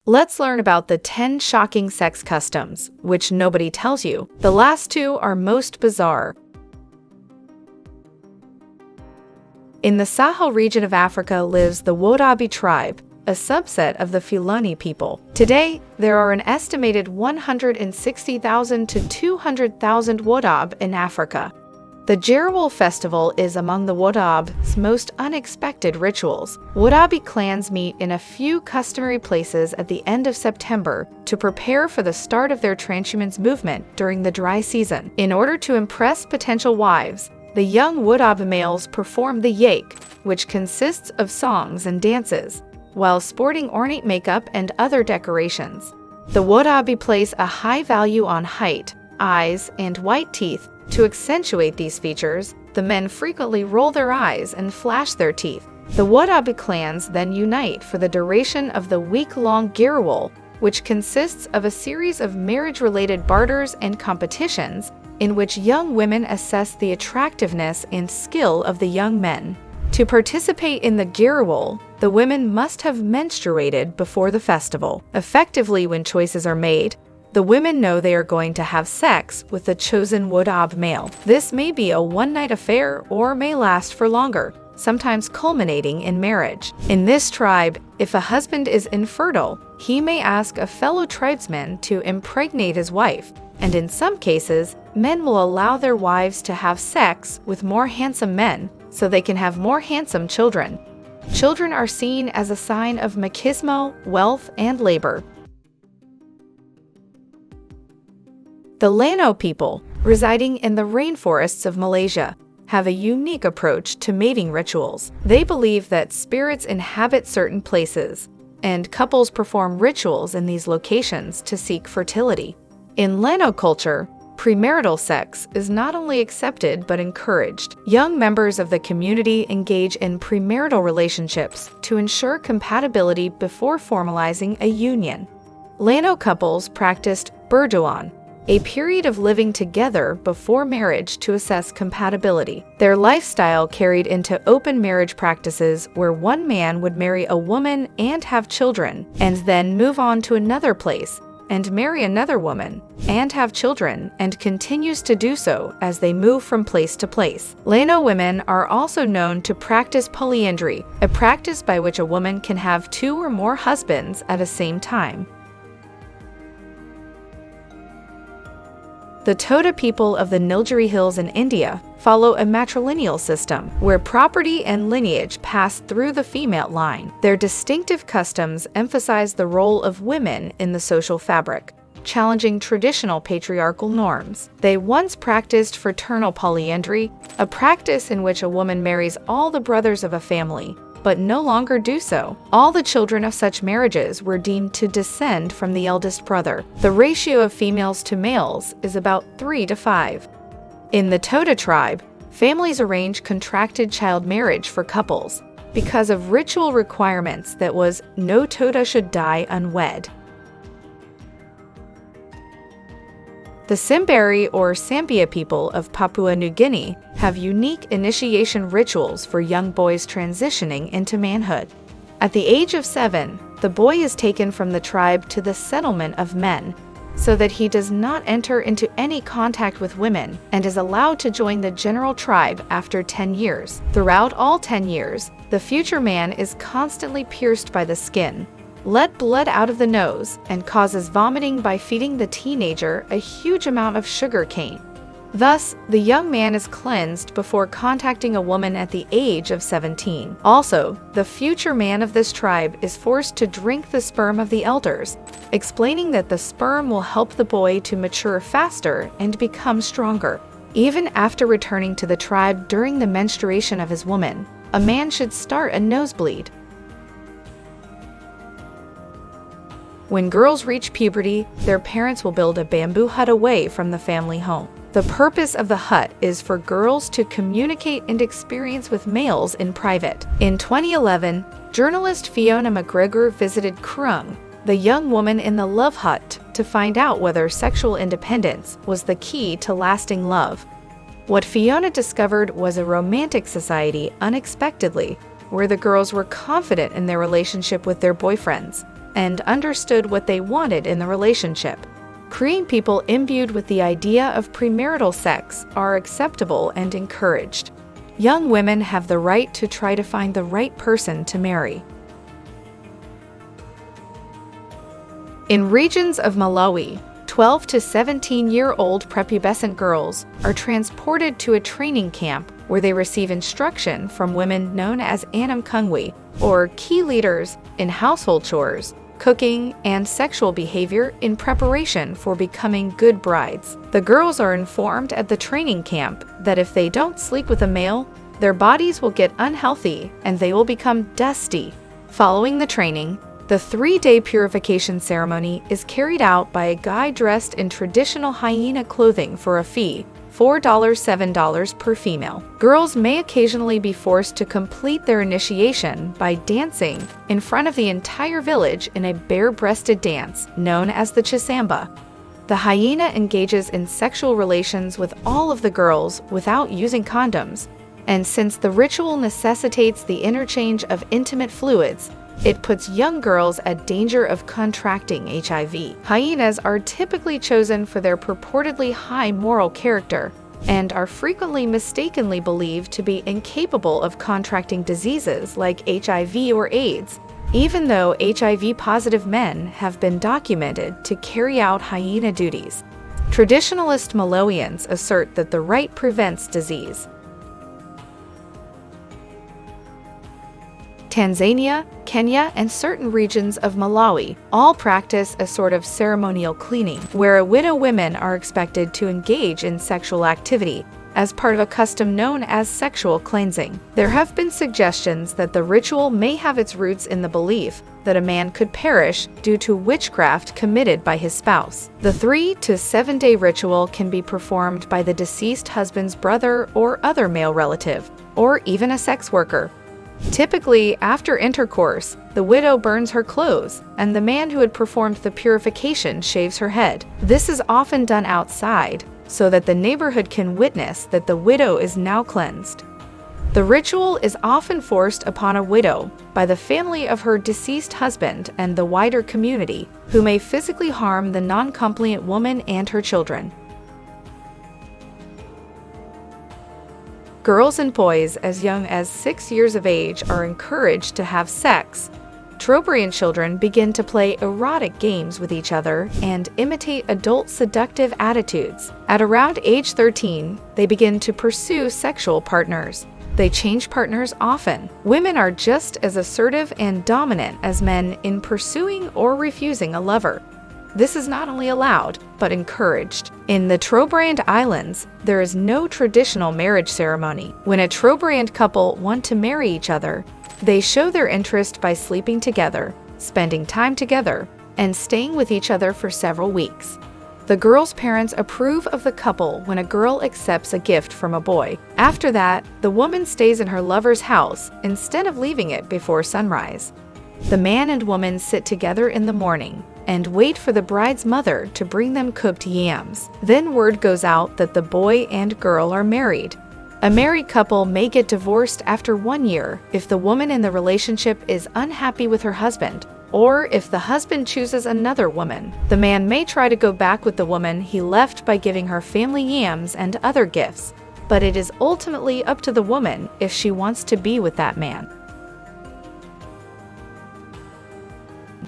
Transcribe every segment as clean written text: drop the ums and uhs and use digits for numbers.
Let's learn about the 10 shocking sex customs, which nobody tells you. The last two are most bizarre. In the Sahel region of Africa lives the Wodaabe Tribe, a subset of the Fulani people. Today, there are an estimated 160,000 to 200,000 Wodaabe in Africa. The Jerawol festival is among the Wodaabe's most unexpected rituals. Wodaabe clans meet in a few customary places at the end of September to prepare for the start of their transhumance movement during the dry season. In order to impress potential wives, the young Wodaabe males perform the yake, which consists of songs and dances, while sporting ornate makeup and other decorations. The Wodaabe place a high value on height, eyes, and white teeth. To accentuate these features, the men frequently roll their eyes and flash their teeth. The Wodaabe clans then unite for the duration of the week-long Jerawol, which consists of a series of marriage-related barters and competitions in which young women assess the attractiveness and skill of the young men. To participate in the Jerawol, the women must have menstruated before the festival. Effectively, when choices are made, the women know they are going to have sex with the chosen Wodaabe male. This may be a one-night affair or may last for longer, sometimes culminating in marriage. In this tribe, if a husband is infertile, he may ask a fellow tribesman to impregnate his wife, and in some cases, men will allow their wives to have sex with more handsome men so they can have more handsome children. Children are seen as a sign of machismo, wealth, and labor. The Lanoh people, residing in the rainforests of Malaysia, have a unique approach to mating rituals. They believe that spirits inhabit certain places, and couples perform rituals in these locations to seek fertility. In Lanoh culture, premarital sex is not only accepted but encouraged. Young members of the community engage in premarital relationships to ensure compatibility before formalizing a union. Lanoh couples practiced berdoan, a period of living together before marriage to assess compatibility. Their lifestyle carried into open marriage practices where one man would marry a woman and have children, and then move on to another place and marry another woman and have children, and continues to do so as they move from place to place. Lanoh women are also known to practice polyandry, a practice by which a woman can have 2 or more husbands at the same time. The Toda people of the Nilgiri Hills in India follow a matrilineal system, where property and lineage pass through the female line. Their distinctive customs emphasize the role of women in the social fabric, challenging traditional patriarchal norms. They once practiced fraternal polyandry, a practice in which a woman marries all the brothers of a family, but no longer do so. All the children of such marriages were deemed to descend from the eldest brother. The ratio of females to males is about 3 to 5. In the Toda Tribe, families arrange contracted child marriage for couples because of ritual requirements that was no Toda should die unwed. The Simbari or Sambia people of Papua New Guinea have unique initiation rituals for young boys transitioning into manhood. At the age of 7, the boy is taken from the tribe to the settlement of men, so that he does not enter into any contact with women and is allowed to join the general tribe after 10 years. Throughout all 10 years, the future man is constantly pierced by the skin, let blood out of the nose, and causes vomiting by feeding the teenager a huge amount of sugar cane. Thus, the young man is cleansed before contacting a woman at the age of 17. Also, the future man of this tribe is forced to drink the sperm of the elders, explaining that the sperm will help the boy to mature faster and become stronger. Even after returning to the tribe during the menstruation of his woman, a man should start a nosebleed. When girls reach puberty, their parents will build a bamboo hut away from the family home. The purpose of the hut is for girls to communicate and experience with males in private. In 2011, journalist Fiona McGregor visited Kreung, the young woman in the love hut, to find out whether sexual independence was the key to lasting love. What Fiona discovered was a romantic society unexpectedly, where the girls were confident in their relationship with their boyfriends, and understood what they wanted in the relationship. Korean people imbued with the idea of premarital sex are acceptable and encouraged. Young women have the right to try to find the right person to marry. In regions of Malawi, 12 to 17-year-old prepubescent girls are transported to a training camp where they receive instruction from women known as anamkungwi, or key leaders, in household chores, cooking, and sexual behavior in preparation for becoming good brides. The girls are informed at the training camp that if they don't sleep with a male, their bodies will get unhealthy and they will become dusty. Following the training, the 3-day purification ceremony is carried out by a guy dressed in traditional hyena clothing for a fee, $4-7 per female. Girls may occasionally be forced to complete their initiation by dancing in front of the entire village in a bare-breasted dance known as the chisamba. The hyena engages in sexual relations with all of the girls without using condoms, and since the ritual necessitates the interchange of intimate fluids, it puts young girls at danger of contracting HIV. Hyenas are typically chosen for their purportedly high moral character and are frequently mistakenly believed to be incapable of contracting diseases like HIV or AIDS, even though HIV-positive men have been documented to carry out hyena duties. Traditionalist Malawians assert that the rite prevents disease. Tanzania, Kenya, and certain regions of Malawi all practice a sort of ceremonial cleaning, where widow women are expected to engage in sexual activity as part of a custom known as sexual cleansing. There have been suggestions that the ritual may have its roots in the belief that a man could perish due to witchcraft committed by his spouse. The 3 to 7 day ritual can be performed by the deceased husband's brother or other male relative, or even a sex worker. Typically, after intercourse, the widow burns her clothes, and the man who had performed the purification shaves her head. This is often done outside, so that the neighborhood can witness that the widow is now cleansed. The ritual is often forced upon a widow by the family of her deceased husband and the wider community, who may physically harm the non-compliant woman and her children. Girls and boys as young as 6 years of age are encouraged to have sex. Trobriand children begin to play erotic games with each other and imitate adult seductive attitudes. At around age 13, they begin to pursue sexual partners. They change partners often. Women are just as assertive and dominant as men in pursuing or refusing a lover. This is not only allowed, but encouraged. In the Trobriand Islands, there is no traditional marriage ceremony. When a Trobriand couple want to marry each other, they show their interest by sleeping together, spending time together, and staying with each other for several weeks. The girl's parents approve of the couple when a girl accepts a gift from a boy. After that, the woman stays in her lover's house instead of leaving it before sunrise. The man and woman sit together in the morning and wait for the bride's mother to bring them cooked yams. Then word goes out that the boy and girl are married. A married couple may get divorced after 1 year if the woman in the relationship is unhappy with her husband, or if the husband chooses another woman. The man may try to go back with the woman he left by giving her family yams and other gifts, but it is ultimately up to the woman if she wants to be with that man.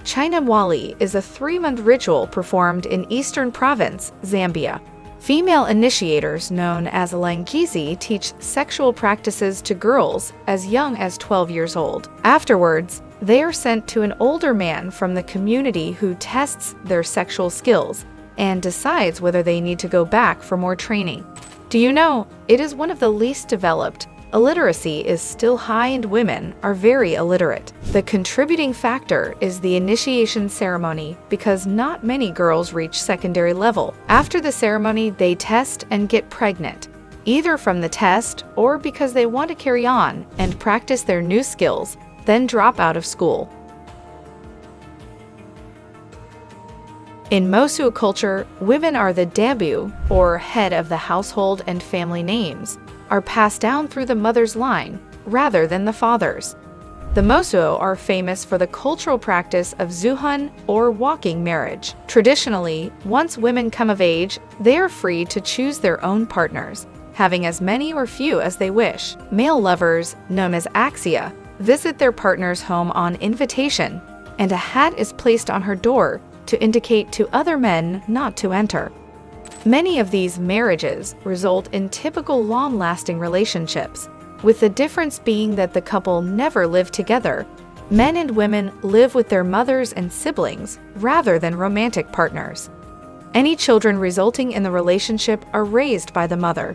Chinamwali is a 3-month ritual performed in Eastern Province, Zambia. Female initiators known as Langizi teach sexual practices to girls as young as 12 years old. Afterwards, they are sent to an older man from the community who tests their sexual skills and decides whether they need to go back for more training. Do you know, it is one of the least developed. Illiteracy is still high and women are very illiterate. The contributing factor is the initiation ceremony because not many girls reach secondary level. After the ceremony, they test and get pregnant, either from the test or because they want to carry on and practice their new skills, then drop out of school. In Mosuo culture, women are the taboo, or head of the household, and family names are passed down through the mother's line rather than the father's. The Mosuo are famous for the cultural practice of zuhun, or walking marriage. Traditionally, once women come of age, they are free to choose their own partners, having as many or few as they wish. Male lovers, known as axia, visit their partner's home on invitation, and a hat is placed on her door to indicate to other men not to enter. Many of these marriages result in typical long-lasting relationships, with the difference being that the couple never live together. Men and women live with their mothers and siblings rather than romantic partners. Any children resulting in the relationship are raised by the mother.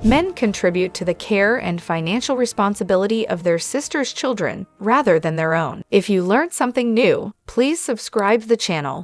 Men contribute to the care and financial responsibility of their sister's children rather than their own. If you learned something new, please subscribe to the channel.